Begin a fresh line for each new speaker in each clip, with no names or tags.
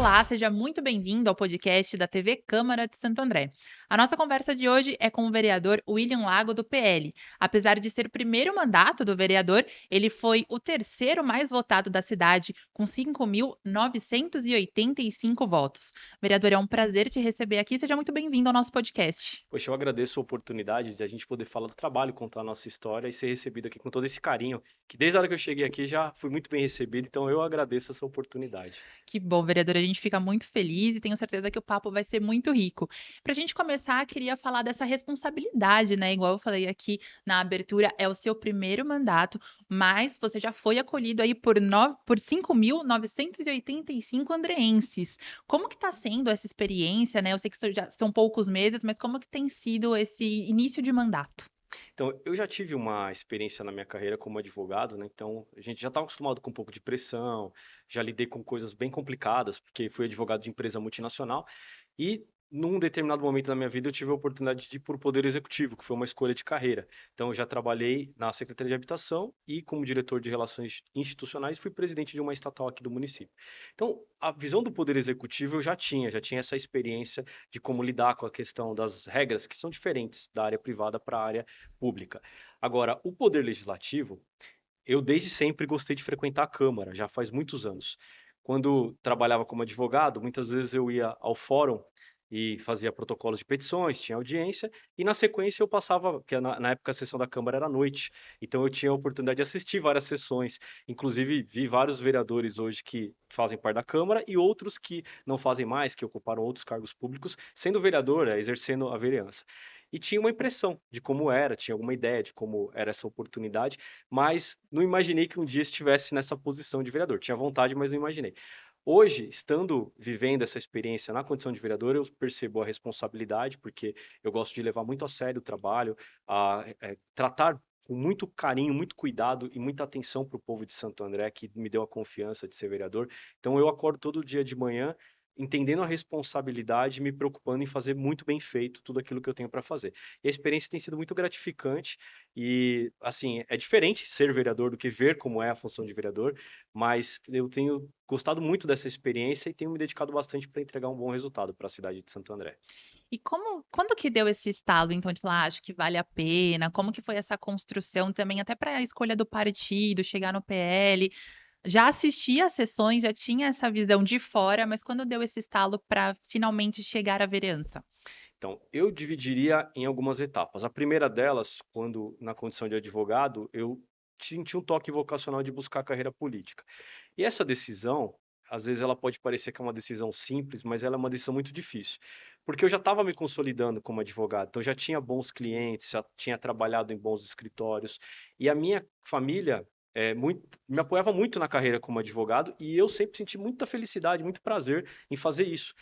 Olá, seja muito bem-vindo ao podcast da TV Câmara de Santo André. A nossa conversa de hoje é com o vereador William Lago, do PL. Apesar de ser o primeiro mandato do vereador, ele foi o terceiro mais votado da cidade, com 5.985 votos. Vereador, é um prazer te receber aqui. Seja muito bem-vindo ao nosso podcast.
Poxa, eu agradeço a oportunidade de a gente poder falar do trabalho, contar a nossa história e ser recebido aqui com todo esse carinho, que desde a hora que eu cheguei aqui já fui muito bem recebido, então eu agradeço essa oportunidade.
Que bom, vereadora, a gente fica muito feliz e tenho certeza que o papo vai ser muito rico. Para a gente começar, queria falar dessa responsabilidade, né? Igual eu falei aqui na abertura, é o seu primeiro mandato, mas você já foi acolhido aí por 5.985 andreenses. Como que está sendo essa experiência, né? Eu sei que já são poucos meses, mas como que tem sido esse início de mandato?
Então, eu já tive uma experiência na minha carreira como advogado, né? Então, a gente já está acostumado com um pouco de pressão, já lidei com coisas bem complicadas, porque fui advogado de empresa multinacional. E num determinado momento da minha vida eu tive a oportunidade de ir para o Poder Executivo, que foi uma escolha de carreira. Então eu já trabalhei na Secretaria de Habitação e como diretor de Relações Institucionais fui presidente de uma estatal aqui do município. Então a visão do Poder Executivo eu já tinha essa experiência de como lidar com a questão das regras que são diferentes da área privada para a área pública. Agora, o Poder Legislativo, eu desde sempre gostei de frequentar a Câmara, já faz muitos anos. Quando trabalhava como advogado, muitas vezes eu ia ao fórum e fazia protocolos de petições, tinha audiência, e na sequência eu passava, porque na época a sessão da Câmara era à noite, então eu tinha a oportunidade de assistir várias sessões. Inclusive, vi vários vereadores hoje que fazem parte da Câmara e outros que não fazem mais, que ocuparam outros cargos públicos, sendo vereador, exercendo a vereança. E tinha uma impressão de como era, tinha alguma ideia de como era essa oportunidade, mas não imaginei que um dia estivesse nessa posição de vereador. Tinha vontade, mas não imaginei. Hoje, estando vivendo essa experiência na condição de vereador, eu percebo a responsabilidade, porque eu gosto de levar muito a sério o trabalho, tratar com muito carinho, muito cuidado e muita atenção para o povo de Santo André, que me deu a confiança de ser vereador. Então, eu acordo todo dia de manhã entendendo a responsabilidade, me preocupando em fazer muito bem feito tudo aquilo que eu tenho para fazer. E a experiência tem sido muito gratificante e, assim, é diferente ser vereador do que ver como é a função de vereador, mas eu tenho gostado muito dessa experiência e tenho me dedicado bastante para entregar um bom resultado para a cidade de Santo André.
E quando que deu esse estalo, então, de falar: "Ah, acho que vale a pena"? Como que foi essa construção também, até para a escolha do partido, chegar no PL? Já assistia às sessões, já tinha essa visão de fora, mas quando deu esse estalo para finalmente chegar à vereança?
Então, eu dividiria em algumas etapas. A primeira delas, quando na condição de advogado, eu senti um toque vocacional de buscar a carreira política. E essa decisão, às vezes ela pode parecer que é uma decisão simples, mas ela é uma decisão muito difícil. Porque eu já estava me consolidando como advogado, então eu já tinha bons clientes, já tinha trabalhado em bons escritórios, e a minha família me apoiava muito na carreira como advogado, e eu sempre senti muita felicidade, muito prazer em fazer isso.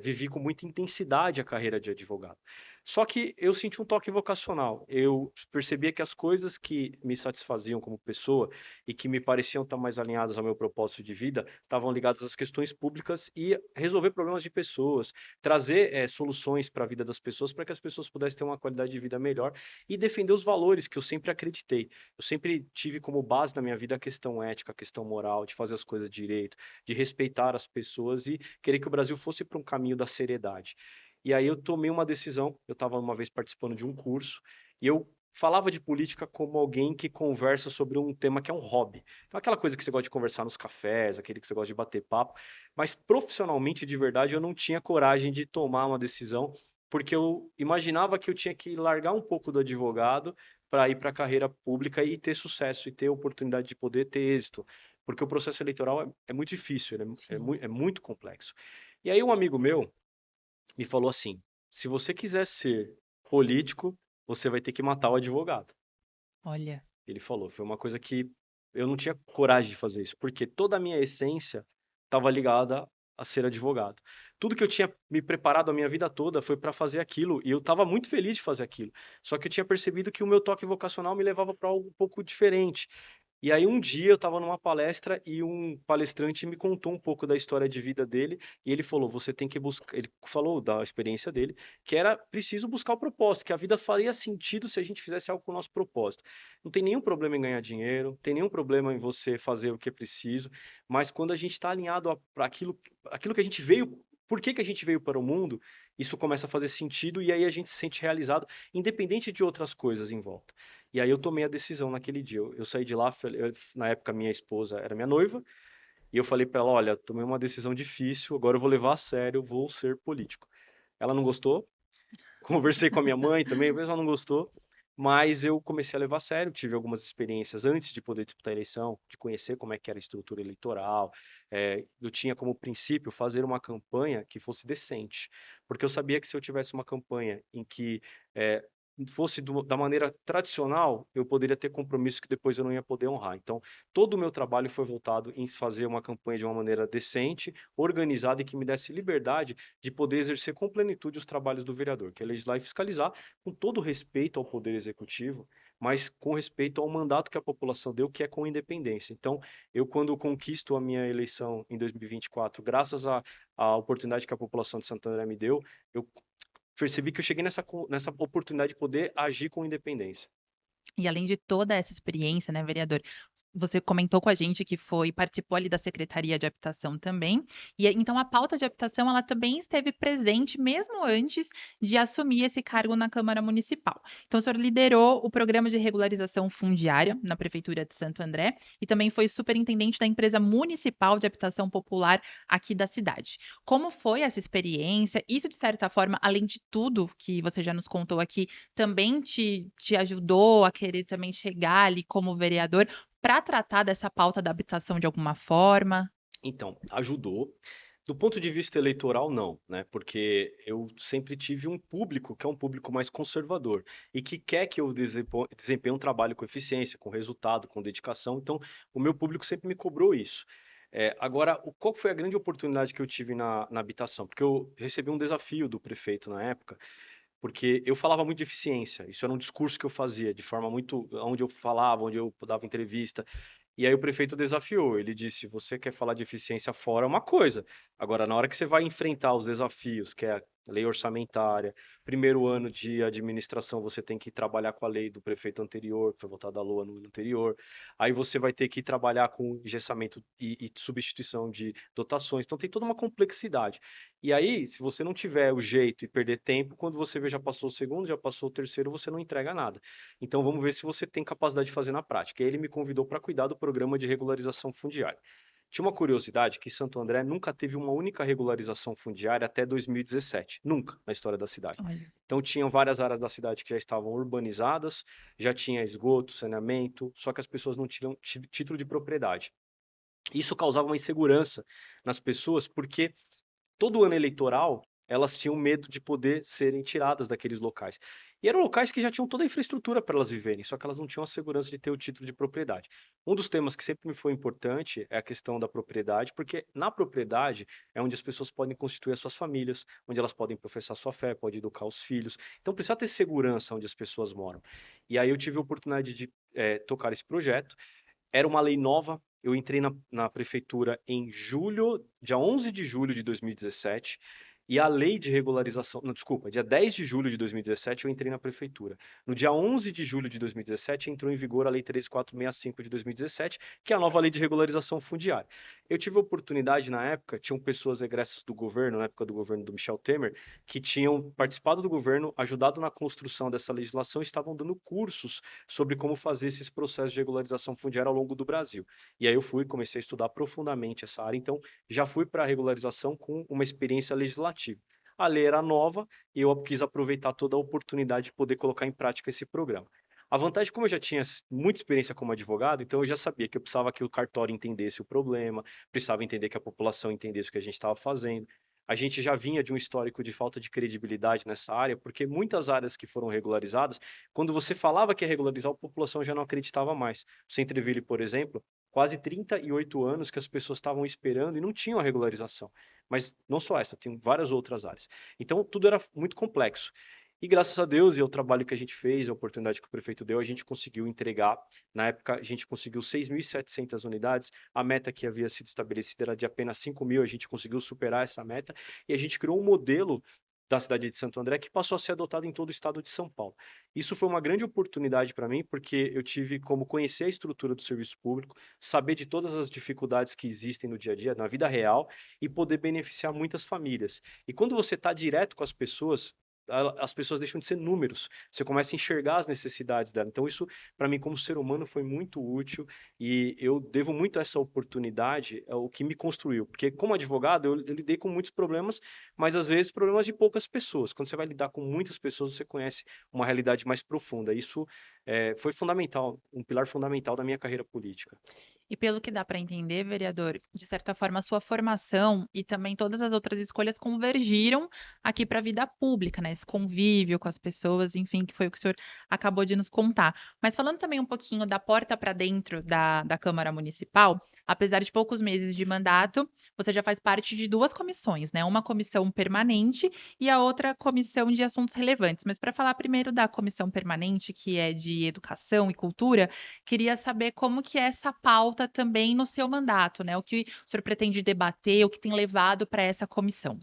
Vivi com muita intensidade a carreira de advogado. Só que eu senti um toque vocacional. Eu percebia que as coisas que me satisfaziam como pessoa e que me pareciam estar mais alinhadas ao meu propósito de vida estavam ligadas às questões públicas e resolver problemas de pessoas, trazer soluções para a vida das pessoas para que as pessoas pudessem ter uma qualidade de vida melhor e defender os valores que eu sempre acreditei. Eu sempre tive como base na minha vida a questão ética, a questão moral, de fazer as coisas direito, de respeitar as pessoas e querer que o Brasil fosse para um caminho da seriedade. E aí eu tomei uma decisão, eu estava uma vez participando de um curso, e eu falava de política como alguém que conversa sobre um tema que é um hobby. Então aquela coisa que você gosta de conversar nos cafés, aquele que você gosta de bater papo, mas profissionalmente de verdade eu não tinha coragem de tomar uma decisão, porque eu imaginava que eu tinha que largar um pouco do advogado para ir para a carreira pública e ter sucesso e ter oportunidade de poder ter êxito, porque o processo eleitoral é muito difícil,
Sim.
é muito complexo. E aí um amigo meu me falou assim: se você quiser ser político, você vai ter que matar o advogado.
Olha.
Ele falou, foi uma coisa que eu não tinha coragem de fazer isso, porque toda a minha essência estava ligada a ser advogado. Tudo que eu tinha me preparado a minha vida toda foi para fazer aquilo, e eu estava muito feliz de fazer aquilo. Só que eu tinha percebido que o meu toque vocacional me levava para algo um pouco diferente. E aí um dia eu estava numa palestra e um palestrante me contou um pouco da história de vida dele e ele falou, você tem que buscar, ele falou da experiência dele, que era preciso buscar o propósito, que a vida faria sentido se a gente fizesse algo com o nosso propósito. Não tem nenhum problema em ganhar dinheiro, não tem nenhum problema em você fazer o que é preciso, mas quando a gente está alinhado para aquilo que a gente veio, por que que a gente veio para o mundo, isso começa a fazer sentido e aí a gente se sente realizado, independente de outras coisas em volta. E aí eu tomei a decisão naquele dia. Eu saí de lá, na época minha esposa era minha noiva, e eu falei para ela, olha, tomei uma decisão difícil, agora eu vou levar a sério, eu vou ser político. Ela não gostou, conversei com a minha mãe também, mas ela não gostou, mas eu comecei a levar a sério, tive algumas experiências antes de poder disputar a eleição, de conhecer como é que era a estrutura eleitoral. Eu tinha como princípio fazer uma campanha que fosse decente, porque eu sabia que se eu tivesse uma campanha em que é, fosse da maneira tradicional, eu poderia ter compromissos que depois eu não ia poder honrar. Então, todo o meu trabalho foi voltado em fazer uma campanha de uma maneira decente, organizada e que me desse liberdade de poder exercer com plenitude os trabalhos do vereador, que é legislar e fiscalizar, com todo respeito ao poder executivo, mas com respeito ao mandato que a população deu, que é com independência. Então, eu quando conquisto a minha eleição em 2024, graças à oportunidade que a população de Santo André me deu, eu percebi que eu cheguei nessa oportunidade de poder agir com independência.
E além de toda essa experiência, né, vereador, você comentou com a gente que participou ali da Secretaria de Habitação também, e então a pauta de habitação ela também esteve presente mesmo antes de assumir esse cargo na Câmara Municipal. Então o senhor liderou o programa de regularização fundiária na Prefeitura de Santo André e também foi superintendente da empresa municipal de habitação popular aqui da cidade. Como foi essa experiência? Isso, de certa forma, além de tudo que você já nos contou aqui, também te ajudou a querer também chegar ali como vereador para tratar dessa pauta da habitação de alguma forma?
Então, ajudou. Do ponto de vista eleitoral, não, né? Porque eu sempre tive um público que é um público mais conservador e que quer que eu desempenhe um trabalho com eficiência, com resultado, com dedicação. Então, o meu público sempre me cobrou isso. Agora, qual foi a grande oportunidade que eu tive na habitação? Porque eu recebi um desafio do prefeito na época, porque eu falava muito de eficiência. Isso era um discurso que eu fazia, de forma muito, onde eu falava, onde eu dava entrevista. E aí o prefeito desafiou, ele disse: você quer falar de eficiência fora é uma coisa. Agora, na hora que você vai enfrentar os desafios, que é a lei orçamentária, primeiro ano de administração, você tem que trabalhar com a lei do prefeito anterior, que foi votada à LOA no ano anterior. Aí você vai ter que trabalhar com engessamento e substituição de dotações. Então tem toda uma complexidade. E aí, se você não tiver o jeito e perder tempo, quando você vê já passou o segundo, já passou o terceiro, você não entrega nada. Então vamos ver se você tem capacidade de fazer na prática. E aí ele me convidou para cuidar do programa de regularização fundiária. Tinha uma curiosidade que Santo André nunca teve uma única regularização fundiária até 2017, nunca na história da cidade.
Olha.
Então tinham várias áreas da cidade que já estavam urbanizadas, já tinha esgoto, saneamento, só que as pessoas não tinham título de propriedade. Isso causava uma insegurança nas pessoas, porque todo ano eleitoral elas tinham medo de poder serem tiradas daqueles locais. E eram locais que já tinham toda a infraestrutura para elas viverem, só que elas não tinham a segurança de ter o título de propriedade. Um dos temas que sempre me foi importante é a questão da propriedade, porque na propriedade é onde as pessoas podem constituir as suas famílias, onde elas podem professar sua fé, podem educar os filhos. Então precisa ter segurança onde as pessoas moram. E aí eu tive a oportunidade de tocar esse projeto. Era uma lei nova. Eu entrei na prefeitura em julho, dia 11 de julho de 2017, e a lei de regularização, não, desculpa, dia 10 de julho de 2017 eu entrei na prefeitura. No dia 11 de julho de 2017 entrou em vigor a lei 13465 de 2017, que é a nova lei de regularização fundiária. Eu tive a oportunidade na época, tinham pessoas egressas do governo, na época do governo do Michel Temer, que tinham participado do governo, ajudado na construção dessa legislação e estavam dando cursos sobre como fazer esses processos de regularização fundiária ao longo do Brasil. E aí eu fui, comecei a estudar profundamente essa área, então já fui para a regularização com uma experiência legislativa. A lei era nova e eu quis aproveitar toda a oportunidade de poder colocar em prática esse programa. A vantagem, como eu já tinha muita experiência como advogado, então eu já sabia que eu precisava que o cartório entendesse o problema, precisava entender que a população entendesse o que a gente estava fazendo. A gente já vinha de um histórico de falta de credibilidade nessa área, porque muitas áreas que foram regularizadas, quando você falava que ia regularizar, a população já não acreditava mais. O Centreville, por exemplo, quase 38 anos que as pessoas estavam esperando e não tinham a regularização. Mas não só essa, tem várias outras áreas. Então, tudo era muito complexo. E graças a Deus e ao trabalho que a gente fez, a oportunidade que o prefeito deu, a gente conseguiu entregar. Na época, a gente conseguiu 6.700 unidades. A meta que havia sido estabelecida era de apenas 5.000. A gente conseguiu superar essa meta e a gente criou um modelo da cidade de Santo André que passou a ser adotado em todo o estado de São Paulo. Isso foi uma grande oportunidade para mim, porque eu tive como conhecer a estrutura do serviço público, saber de todas as dificuldades que existem no dia a dia, na vida real, e poder beneficiar muitas famílias. E quando você está direto com as pessoas, as pessoas deixam de ser números. Você começa a enxergar as necessidades dela. Então, isso, para mim, como ser humano, foi muito útil e eu devo muito a essa oportunidade, o que me construiu. Porque, como advogado, eu lidei com muitos problemas, mas às vezes problemas de poucas pessoas. Quando você vai lidar com muitas pessoas, você conhece uma realidade mais profunda. Isso foi fundamental, um pilar fundamental da minha carreira política.
E pelo que dá para entender, vereador, de certa forma a sua formação e também todas as outras escolhas convergiram aqui para a vida pública, né? Esse convívio com as pessoas, enfim, que foi o que o senhor acabou de nos contar. Mas falando também um pouquinho da porta para dentro da Câmara Municipal, apesar de poucos meses de mandato, você já faz parte de duas comissões, né? Uma comissão permanente e a outra comissão de assuntos relevantes. Mas para falar primeiro da comissão permanente, que é de educação e cultura, queria saber como que é essa pauta também no seu mandato, né? O que o senhor pretende debater, o que tem levado para essa comissão.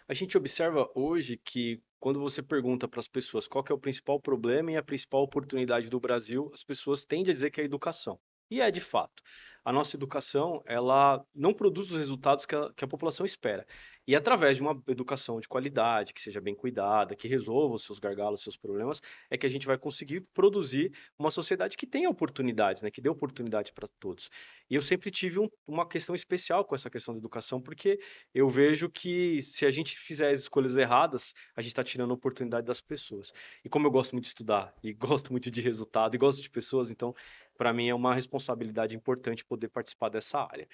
A gente observa hoje que quando você pergunta para as pessoas qual que é o principal problema e a principal oportunidade do Brasil, as pessoas tendem a dizer que é a educação. E é de fato. A nossa educação, ela não produz os resultados que a população espera. E através de uma educação de qualidade, que seja bem cuidada, que resolva os seus gargalos, os seus problemas, é que a gente vai conseguir produzir uma sociedade que tenha oportunidades, né? Que dê oportunidade para todos. E eu sempre tive uma questão especial com essa questão da educação, porque eu vejo que se a gente fizer as escolhas erradas, a gente está tirando a oportunidade das pessoas. E como eu gosto muito de estudar, e gosto muito de resultado, e gosto de pessoas, então, para mim é uma responsabilidade importante poder participar dessa área.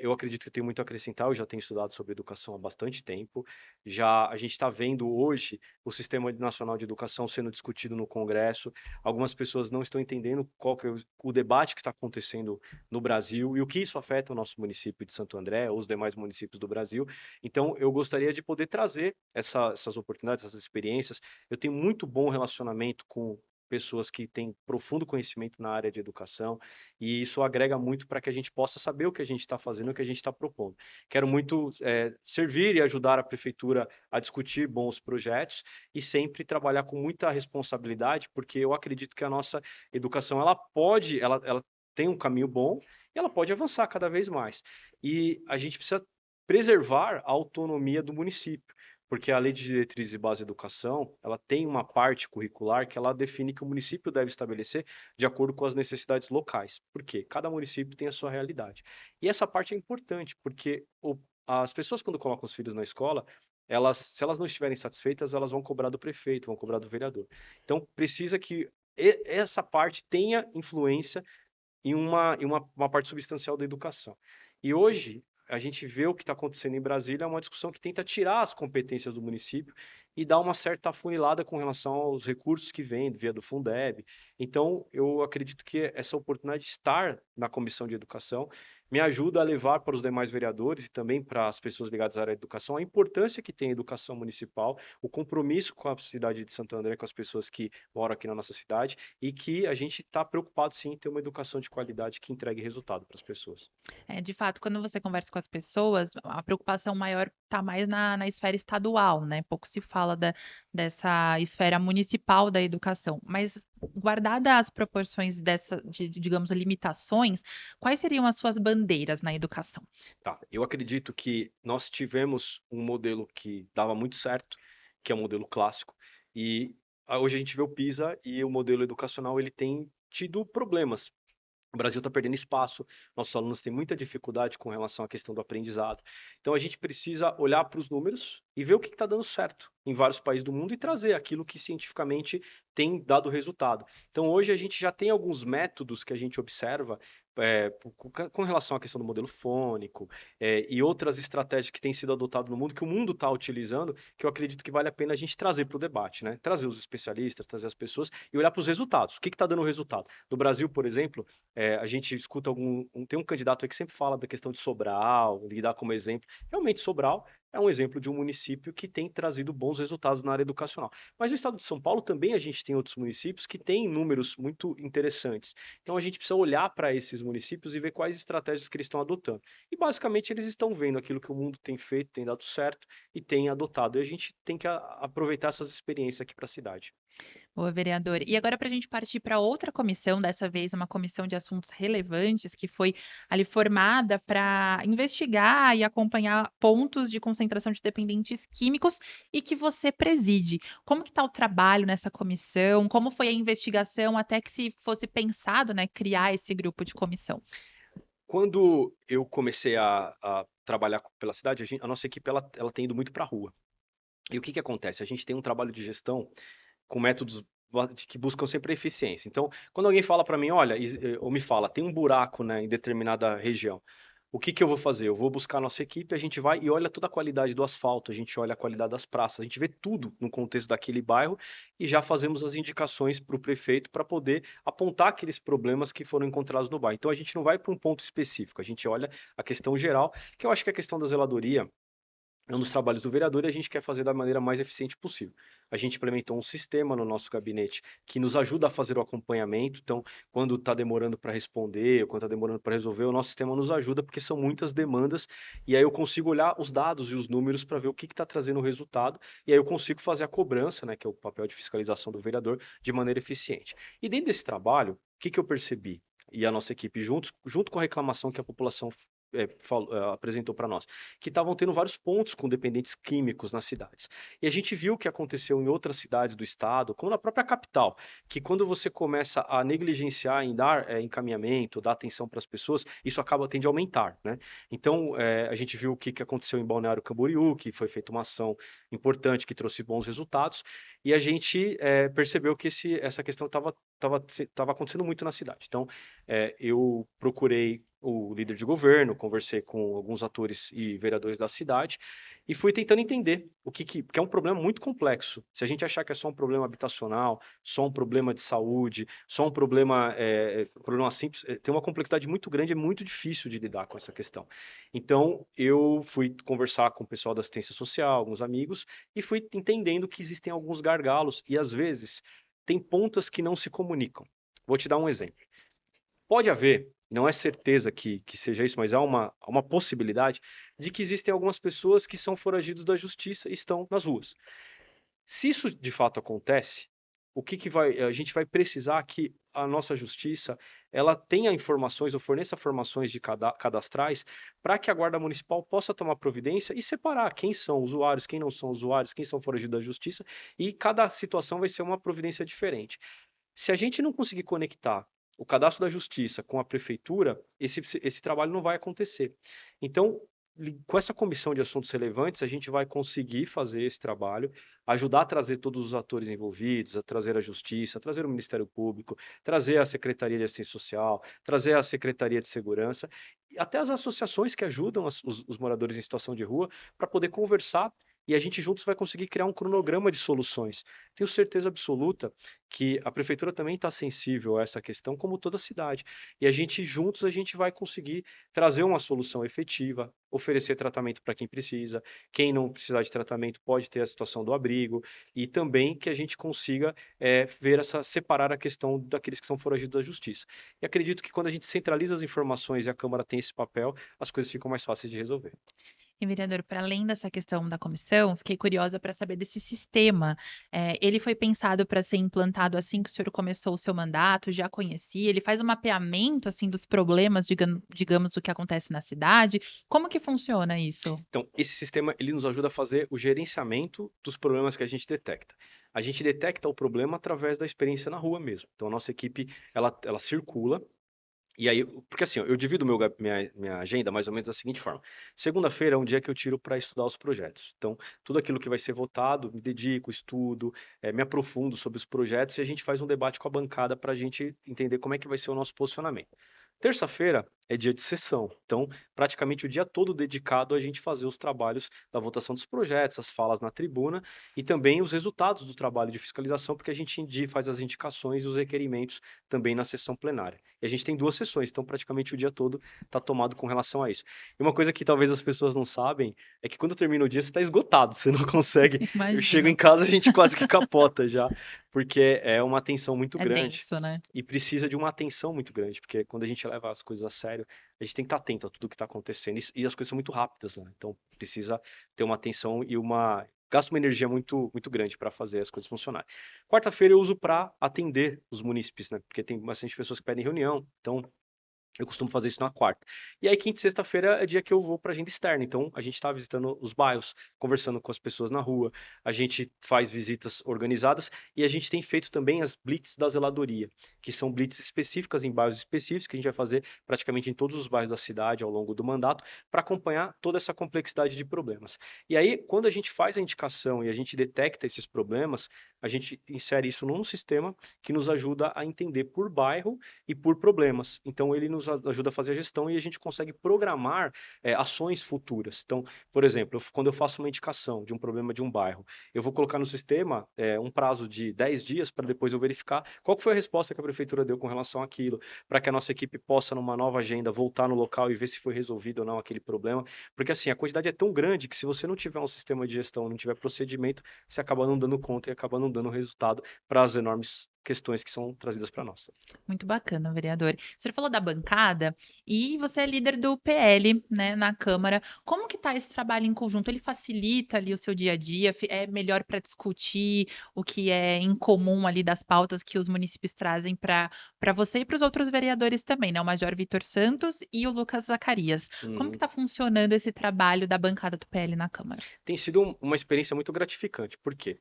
Eu acredito que eu tenho muito a acrescentar, eu já tenho estudado sobre educação há bastante tempo, já a gente está vendo hoje o Sistema Nacional de Educação sendo discutido no Congresso, algumas pessoas não estão entendendo qual que é o debate que está acontecendo no Brasil e o que isso afeta o nosso município de Santo André ou os demais municípios do Brasil. Então, eu gostaria de poder trazer essas oportunidades, essas experiências. Eu tenho muito bom relacionamento com pessoas que têm profundo conhecimento na área de educação, e isso agrega muito para que a gente possa saber o que a gente está fazendo, o que a gente está propondo. Quero muito servir e ajudar a prefeitura a discutir bons projetos e sempre trabalhar com muita responsabilidade, porque eu acredito que a nossa educação ela tem um caminho bom e ela pode avançar cada vez mais. E a gente precisa preservar a autonomia do município, porque a Lei de Diretrizes e Base da Educação, ela tem uma parte curricular que ela define que o município deve estabelecer de acordo com as necessidades locais. Por quê? Cada município tem a sua realidade. E essa parte é importante, porque as pessoas quando colocam os filhos na escola, se elas não estiverem satisfeitas, elas vão cobrar do prefeito, vão cobrar do vereador. Então, precisa que essa parte tenha influência em uma parte substancial da educação. E hoje, a gente vê o que está acontecendo em Brasília, é uma discussão que tenta tirar as competências do município e dar uma certa afunilada com relação aos recursos que vêm via do Fundeb. Então, eu acredito que essa oportunidade de estar na Comissão de Educação me ajuda a levar para os demais vereadores e também para as pessoas ligadas à área da educação a importância que tem a educação municipal, o compromisso com a cidade de Santo André, com as pessoas que moram aqui na nossa cidade e que a gente está preocupado sim em ter uma educação de qualidade que entregue resultado para as pessoas.
De fato, quando você conversa com as pessoas, a preocupação maior está mais na esfera estadual, né? Pouco se fala dessa esfera municipal da educação. Mas, guardadas as proporções digamos, limitações, quais seriam as suas bandeiras na educação?
Tá, eu acredito que nós tivemos um modelo que dava muito certo, que é o modelo clássico, e hoje a gente vê o PISA e o modelo educacional ele tem tido problemas. O Brasil está perdendo espaço, nossos alunos têm muita dificuldade com relação à questão do aprendizado. Então a gente precisa olhar para os números e ver o que está dando certo em vários países do mundo e trazer aquilo que cientificamente tem dado resultado. Então hoje a gente já tem alguns métodos que a gente observa com relação à questão do modelo fônico e outras estratégias que têm sido adotadas no mundo, que o mundo está utilizando, que eu acredito que vale a pena a gente trazer para o debate, né? Trazer os especialistas, trazer as pessoas e olhar para os resultados. O que está dando resultado? No Brasil, por exemplo, a gente escuta tem um candidato aí que sempre fala da questão de Sobral, de dar como exemplo. Realmente, Sobral é um exemplo de um município que tem trazido bons resultados na área educacional. Mas no estado de São Paulo também a gente tem outros municípios que têm números muito interessantes. Então a gente precisa olhar para esses municípios e ver quais estratégias que eles estão adotando. E basicamente eles estão vendo aquilo que o mundo tem feito, tem dado certo e tem adotado. E a gente tem que aproveitar essas experiências aqui para a cidade.
Boa, vereador. E agora para a gente partir para outra comissão, dessa vez uma comissão de assuntos relevantes, que foi ali formada para investigar e acompanhar pontos de concentração de dependentes químicos e que você preside. Como que está o trabalho nessa comissão? Como foi a investigação até que se fosse pensado, né, criar esse grupo de comissão?
Quando eu comecei a trabalhar pela cidade, a nossa equipe ela tem ido muito para a rua. E o que que acontece? A gente tem um trabalho de gestão com métodos que buscam sempre a eficiência. Então, quando alguém fala para mim, olha, ou me fala, tem um buraco, né, em determinada região, o que que eu vou fazer? Eu vou buscar a nossa equipe, a gente vai e olha toda a qualidade do asfalto, a gente olha a qualidade das praças, a gente vê tudo no contexto daquele bairro e já fazemos as indicações para o prefeito para poder apontar aqueles problemas que foram encontrados no bairro. Então, a gente não vai para um ponto específico, a gente olha a questão geral, que eu acho que a questão da zeladoria é um dos trabalhos do vereador e a gente quer fazer da maneira mais eficiente possível. A gente implementou um sistema no nosso gabinete que nos ajuda a fazer o acompanhamento. Então, quando está demorando para responder, ou quando está demorando para resolver, o nosso sistema nos ajuda porque são muitas demandas e aí eu consigo olhar os dados e os números para ver o que está trazendo o resultado e aí eu consigo fazer a cobrança, né, que é o papel de fiscalização do vereador, de maneira eficiente. E dentro desse trabalho, o que que eu percebi? E a nossa equipe junto com a reclamação que a população apresentou para nós, que estavam tendo vários pontos com dependentes químicos nas cidades. E a gente viu o que aconteceu em outras cidades do estado, como na própria capital, que quando você começa a negligenciar em dar encaminhamento, dar atenção para as pessoas, isso tende a aumentar, né? Então, a gente viu o que aconteceu em Balneário Camboriú, que foi feita uma ação importante que trouxe bons resultados, e a gente percebeu que essa questão estava acontecendo muito na cidade. Então, eu procurei o líder de governo, conversei com alguns atores e vereadores da cidade e fui tentando entender que é um problema muito complexo. Se a gente achar que é só um problema habitacional, só um problema de saúde, só problema simples, tem uma complexidade muito grande, é muito difícil de lidar com essa questão. Então, eu fui conversar com o pessoal da assistência social, alguns amigos, e fui entendendo que existem alguns gargalos e às vezes tem pontas que não se comunicam. Vou te dar um exemplo. Pode haver, não é certeza que seja isso, mas há uma possibilidade de que existem algumas pessoas que são foragidos da justiça e estão nas ruas. Se isso de fato acontece, a gente vai precisar que a nossa justiça ela tenha informações ou forneça informações de cadastrais para que a Guarda Municipal possa tomar providência e separar quem são usuários, quem não são usuários, quem são foragidos da justiça, e cada situação vai ser uma providência diferente. Se a gente não conseguir conectar o cadastro da justiça com a prefeitura, esse trabalho não vai acontecer. Então, com essa comissão de assuntos relevantes, a gente vai conseguir fazer esse trabalho, ajudar a trazer todos os atores envolvidos, a trazer a justiça, a trazer o Ministério Público, trazer a Secretaria de Assistência Social, trazer a Secretaria de Segurança, e até as associações que ajudam os moradores em situação de rua, para poder conversar e a gente juntos vai conseguir criar um cronograma de soluções. Tenho certeza absoluta que a prefeitura também está sensível a essa questão, como toda a cidade. E a gente juntos a gente vai conseguir trazer uma solução efetiva, oferecer tratamento para quem precisa, quem não precisar de tratamento pode ter a situação do abrigo, e também que a gente consiga separar a questão daqueles que são foragidos da justiça. E acredito que quando a gente centraliza as informações e a Câmara tem esse papel, as coisas ficam mais fáceis de resolver.
E, vereador, para além dessa questão da comissão, fiquei curiosa para saber desse sistema. Ele foi pensado para ser implantado assim que o senhor começou o seu mandato, já conhecia? Ele faz um mapeamento assim dos problemas, digamos, do que acontece na cidade? Como que funciona isso?
Então, esse sistema ele nos ajuda a fazer o gerenciamento dos problemas que a gente detecta. A gente detecta o problema através da experiência na rua mesmo. Então, a nossa equipe ela circula. E aí, porque assim, eu divido minha agenda mais ou menos da seguinte forma. Segunda-feira é um dia que eu tiro para estudar os projetos. Então, tudo aquilo que vai ser votado, me dedico, estudo, me aprofundo sobre os projetos e a gente faz um debate com a bancada para a gente entender como é que vai ser o nosso posicionamento. Terça-feira é dia de sessão. Então, praticamente o dia todo dedicado a gente fazer os trabalhos da votação dos projetos, as falas na tribuna e também os resultados do trabalho de fiscalização, porque a gente faz as indicações e os requerimentos também na sessão plenária. E a gente tem 2 sessões, então praticamente o dia todo está tomado com relação a isso. E uma coisa que talvez as pessoas não sabem é que quando termina o dia você está esgotado, você não consegue. Eu chego em
Imagino.
casa, a gente quase que capota já, porque é uma tensão muito
É
grande
denso, né?
e precisa de uma atenção muito grande, porque quando a gente leva as coisas a sério, a gente tem que estar atento a tudo que está acontecendo. E as coisas são muito rápidas lá, então precisa ter uma atenção e gasta uma energia muito grande para fazer as coisas funcionarem. Quarta-feira eu uso para atender os munícipes, né? Porque tem bastante pessoas que pedem reunião, então eu costumo fazer isso na quarta. E aí, quinta e sexta-feira é dia que eu vou para agenda externa. Então, a gente está visitando os bairros, conversando com as pessoas na rua, a gente faz visitas organizadas e a gente tem feito também as blitz da zeladoria, que são blitz específicas em bairros específicos, que a gente vai fazer praticamente em todos os bairros da cidade ao longo do mandato, para acompanhar toda essa complexidade de problemas. E aí, quando a gente faz a indicação e a gente detecta esses problemas, a gente insere isso num sistema que nos ajuda a entender por bairro e por problemas. Então, ele nos ajuda a fazer a gestão e a gente consegue programar ações futuras. Então, por exemplo, quando eu faço uma indicação de um problema de um bairro, eu vou colocar no sistema um prazo de 10 dias para depois eu verificar qual foi a resposta que a prefeitura deu com relação àquilo, para que a nossa equipe possa, numa nova agenda, voltar no local e ver se foi resolvido ou não aquele problema. Porque assim, a quantidade é tão grande que se você não tiver um sistema de gestão, não tiver procedimento, você acaba não dando conta e acaba não dando resultado para as enormes questões que são trazidas para nós.
Muito bacana, vereador. Você falou da bancada e você é líder do PL, né, na Câmara. Como que está esse trabalho em conjunto? Ele facilita ali o seu dia a dia? É melhor para discutir o que é em comum ali das pautas que os munícipes trazem para você e para os outros vereadores também, né? O Major Vitor Santos e o Lucas Zacarias. Como que
Uhum.
está funcionando esse trabalho da bancada do PL na Câmara?
Tem sido uma experiência muito gratificante, porque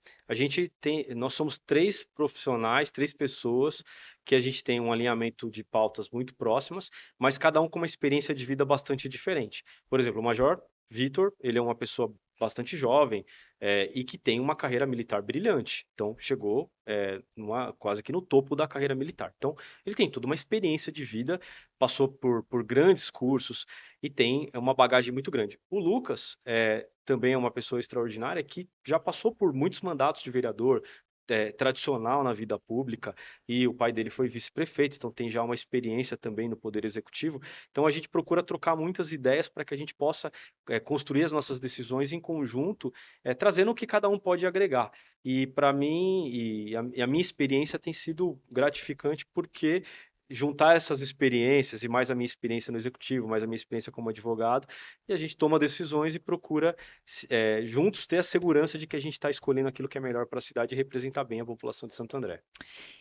nós somos 3 profissionais, 3 pessoas que a gente tem um alinhamento de pautas muito próximas, mas cada um com uma experiência de vida bastante diferente. Por exemplo, o Major Vitor, ele é uma pessoa bastante jovem, e que tem uma carreira militar brilhante. Então, chegou quase que no topo da carreira militar. Então, ele tem toda uma experiência de vida, passou por grandes cursos e tem uma bagagem muito grande. O Lucas também é uma pessoa extraordinária que já passou por muitos mandatos de vereador, tradicional na vida pública, e o pai dele foi vice-prefeito, então tem já uma experiência também no Poder Executivo. Então a gente procura trocar muitas ideias para que a gente possa construir as nossas decisões em conjunto, trazendo o que cada um pode agregar. E para mim, e a minha experiência tem sido gratificante porque juntar essas experiências e mais a minha experiência no executivo, mais a minha experiência como advogado, e a gente toma decisões e procura juntos ter a segurança de que a gente está escolhendo aquilo que é melhor para a cidade e representar bem a população de Santo André.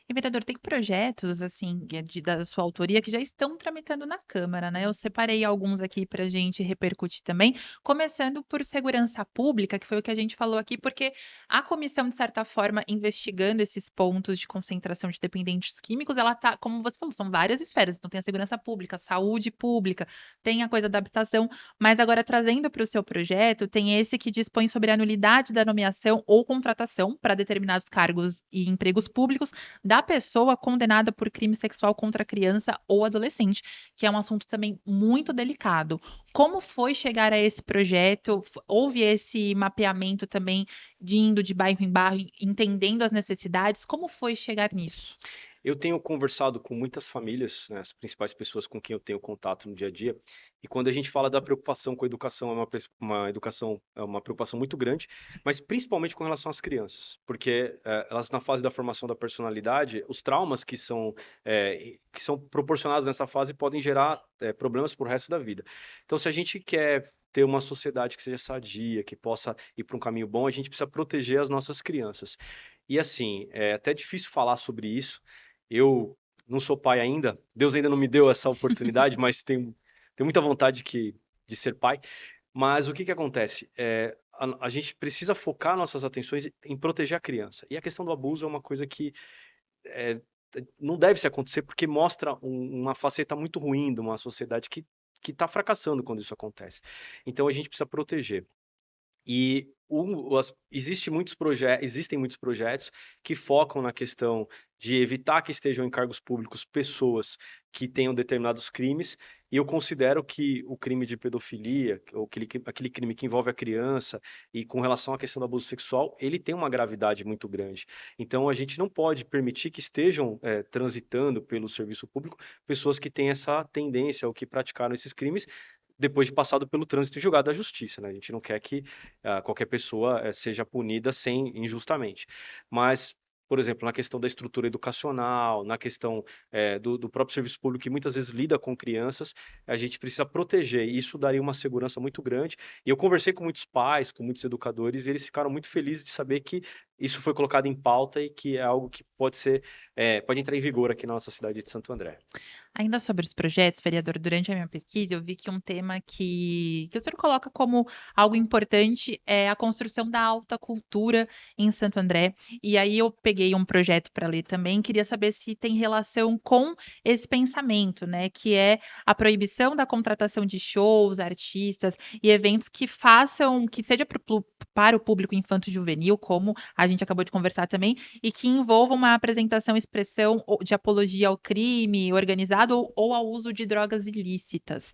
E, vereador, tem projetos, assim, da sua autoria que já estão tramitando na Câmara, né? Eu separei alguns aqui para a gente repercutir também, começando por segurança pública, que foi o que a gente falou aqui, porque a comissão, de certa forma, investigando esses pontos de concentração de dependentes químicos, ela tá, como você falou, são várias esferas. Então, tem a segurança pública, saúde pública, tem a coisa da habitação, mas agora trazendo para o seu projeto, tem esse que dispõe sobre a nulidade da nomeação ou contratação para determinados cargos e empregos públicos da pessoa condenada por crime sexual contra criança ou adolescente, que é um assunto também muito delicado. Como foi chegar a esse projeto? Houve esse mapeamento também de indo de bairro em bairro, entendendo as necessidades? Como foi chegar nisso?
Eu tenho conversado com muitas famílias, né, as principais pessoas com quem eu tenho contato no dia a dia, e quando a gente fala da preocupação com a educação, é uma preocupação muito grande, mas principalmente com relação às crianças, porque elas na fase da formação da personalidade, os traumas que são proporcionados nessa fase podem gerar problemas para o resto da vida. Então, se a gente quer ter uma sociedade que seja sadia, que possa ir para um caminho bom, a gente precisa proteger as nossas crianças. E assim, é até difícil falar sobre isso. Eu não sou pai ainda, Deus ainda não me deu essa oportunidade, mas tenho muita vontade de ser pai. Mas o que que acontece? A gente precisa focar nossas atenções em proteger a criança. E a questão do abuso é uma coisa que é, não deve se acontecer porque mostra uma faceta muito ruim de uma sociedade que está fracassando quando isso acontece. Então a gente precisa proteger. E existem muitos projetos que focam na questão de evitar que estejam em cargos públicos pessoas que tenham determinados crimes, e eu considero que o crime de pedofilia, ou aquele crime que envolve a criança, e com relação à questão do abuso sexual, ele tem uma gravidade muito grande. Então a gente não pode permitir que estejam transitando pelo serviço público pessoas que têm essa tendência ou que praticaram esses crimes depois de passado pelo trânsito e julgado da justiça, né? A gente não quer que qualquer pessoa seja punida sem injustamente. Mas, por exemplo, na questão da estrutura educacional, na questão do próprio serviço público, que muitas vezes lida com crianças, a gente precisa proteger. E isso daria uma segurança muito grande. E eu conversei com muitos pais, com muitos educadores, e eles ficaram muito felizes de saber que isso foi colocado em pauta e que é algo que pode entrar em vigor aqui na nossa cidade de Santo André.
Ainda sobre os projetos, vereador, durante a minha pesquisa, eu vi que um tema que o senhor coloca como algo importante é a construção da alta cultura em Santo André. E aí eu peguei um projeto para ler também, queria saber se tem relação com esse pensamento, né? Que é a proibição da contratação de shows, artistas e eventos que façam, que seja para o público infanto-juvenil, como a gente acabou de conversar também, e que envolvam uma apresentação, expressão de apologia ao crime organizado ou ao uso de drogas ilícitas.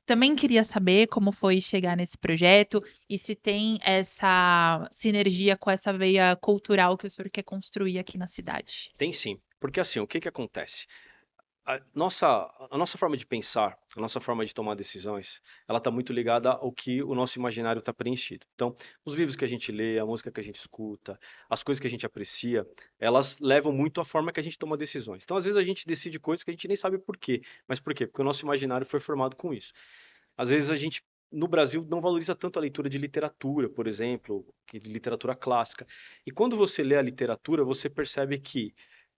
Também queria saber como foi chegar nesse projeto e se tem essa sinergia com essa veia cultural que o senhor quer construir aqui na cidade.
Tem sim, porque assim, o que que acontece? A nossa forma de pensar, a nossa forma de tomar decisões, ela está muito ligada ao que o nosso imaginário está preenchido. Então, os livros que a gente lê, a música que a gente escuta, as coisas que a gente aprecia, elas levam muito à forma que a gente toma decisões. Então, às vezes a gente decide coisas que a gente nem sabe por quê. Mas por quê? Porque o nosso imaginário foi formado com isso. Às vezes a gente no Brasil não valoriza tanto a leitura de literatura, por exemplo, que de literatura clássica. E quando você lê a literatura, você percebe que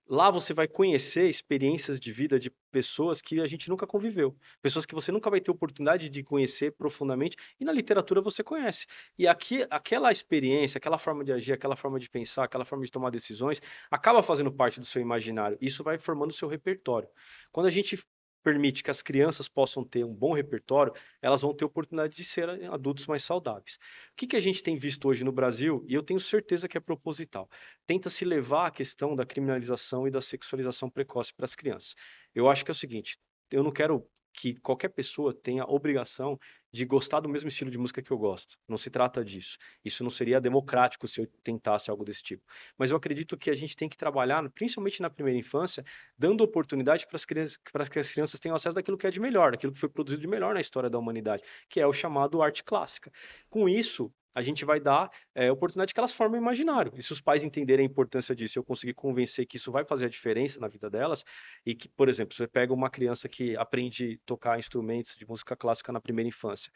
lá você vai conhecer experiências de vida de pessoas que a gente nunca conviveu, pessoas que você nunca vai ter oportunidade de conhecer profundamente, e na literatura você conhece. E aqui, aquela experiência, aquela forma de agir, aquela forma de pensar, aquela forma de tomar decisões, acaba fazendo parte do seu imaginário. Isso vai formando o seu repertório. Quando a gente permite que as crianças possam ter um bom repertório, elas vão ter oportunidade de ser adultos mais saudáveis. O que que a gente tem visto hoje no Brasil, e eu tenho certeza que é proposital, tenta se levar a questão da criminalização e da sexualização precoce para as crianças. Eu acho que é o seguinte, eu não quero que qualquer pessoa tenha a obrigação de gostar do mesmo estilo de música que eu gosto. Não se trata disso. Isso não seria democrático se eu tentasse algo desse tipo. Mas eu acredito que a gente tem que trabalhar, principalmente na primeira infância, dando oportunidade para que as crianças tenham acesso daquilo que é de melhor, daquilo que foi produzido de melhor na história da humanidade, que é o chamado arte clássica. Com isso, a gente vai dar oportunidade que elas formem imaginário. E se os pais entenderem a importância disso, eu conseguir convencer que isso vai fazer a diferença na vida delas, e que, por exemplo, você pega uma criança que aprende a tocar instrumentos de música clássica na primeira infância,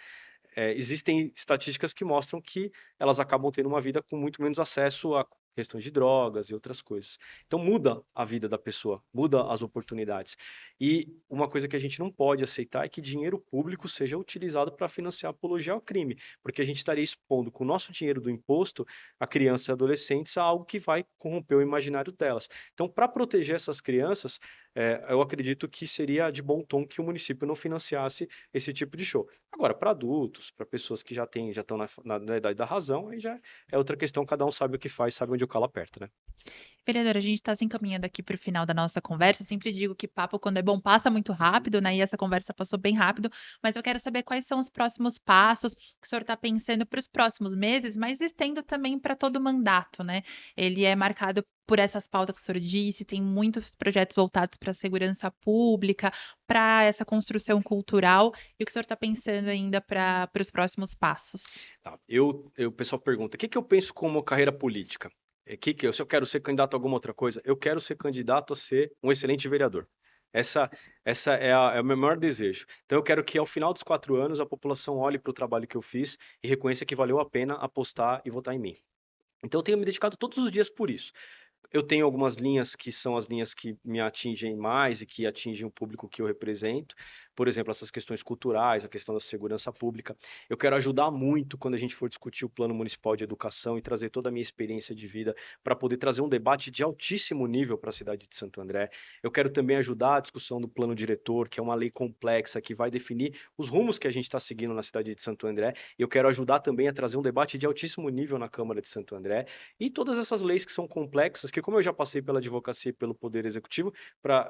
existem estatísticas que mostram que elas acabam tendo uma vida com muito menos acesso a questões de drogas e outras coisas. Então muda a vida da pessoa, muda as oportunidades. E uma coisa que a gente não pode aceitar é que dinheiro público seja utilizado para financiar a apologia ao crime, porque a gente estaria expondo com o nosso dinheiro do imposto a crianças e adolescentes a algo que vai corromper o imaginário delas. Então, para proteger essas crianças, eu acredito que seria de bom tom que o município não financiasse esse tipo de show. Agora, para adultos, para pessoas que já estão na idade da razão, aí já é outra questão, cada um sabe o que faz, sabe onde o calo aperta, né?
Vereadora, a gente está se encaminhando aqui para o final da nossa conversa. Eu sempre digo que papo, quando é bom, passa muito rápido, né? E essa conversa passou bem rápido, mas eu quero saber quais são os próximos passos que o senhor está pensando para os próximos meses, mas estendo também para todo o mandato, né? Ele é marcado por essas pautas que o senhor disse, tem muitos projetos voltados para a segurança pública, para essa construção cultural, e o que o senhor está pensando ainda para os próximos passos?
Tá. O pessoal pergunta, o que que eu penso como carreira política? Se eu quero ser candidato a alguma outra coisa? Eu quero ser candidato a ser um excelente vereador. Essa, essa é o meu maior desejo. Então eu quero que ao final dos 4 anos a população olhe para o trabalho que eu fiz e reconheça que valeu a pena apostar e votar em mim. Então eu tenho me dedicado todos os dias por isso. Eu tenho algumas linhas que são as linhas que me atingem mais e que atingem o público que eu represento. Por exemplo, essas questões culturais, a questão da segurança pública. Eu quero ajudar muito quando a gente for discutir o Plano Municipal de Educação e trazer toda a minha experiência de vida para poder trazer um debate de altíssimo nível para a cidade de Santo André. Eu quero também ajudar a discussão do Plano Diretor, que é uma lei complexa que vai definir os rumos que a gente está seguindo na cidade de Santo André. Eu quero ajudar também a trazer um debate de altíssimo nível na Câmara de Santo André. E todas essas leis que são complexas, que como eu já passei pela advocacia e pelo Poder Executivo,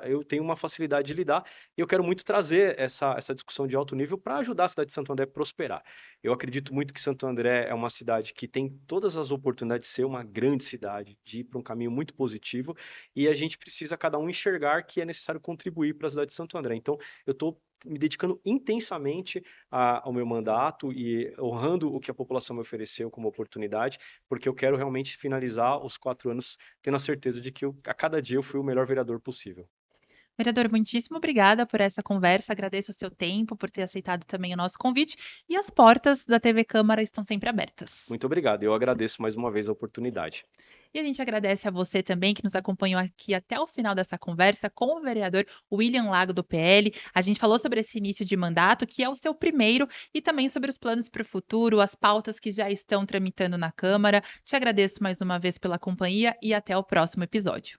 eu tenho uma facilidade de lidar, e eu quero muito trazer essa discussão de alto nível para ajudar a cidade de Santo André a prosperar. Eu acredito muito que Santo André é uma cidade que tem todas as oportunidades de ser uma grande cidade, de ir para um caminho muito positivo, e a gente precisa cada um enxergar que é necessário contribuir para a cidade de Santo André. Então, eu estou me dedicando intensamente ao meu mandato e honrando o que a população me ofereceu como oportunidade, porque eu quero realmente finalizar os 4 anos tendo a certeza de que a cada dia eu fui o melhor vereador possível.
Vereador, muitíssimo obrigada por essa conversa, agradeço o seu tempo, por ter aceitado também o nosso convite, e as portas da TV Câmara estão sempre abertas.
Muito obrigado, eu agradeço mais uma vez a oportunidade.
E a gente agradece a você também que nos acompanhou aqui até o final dessa conversa com o vereador William Lago do PL. A gente falou sobre esse início de mandato, que é o seu primeiro, e também sobre os planos para o futuro, as pautas que já estão tramitando na Câmara. Te agradeço mais uma vez pela companhia e até o próximo episódio.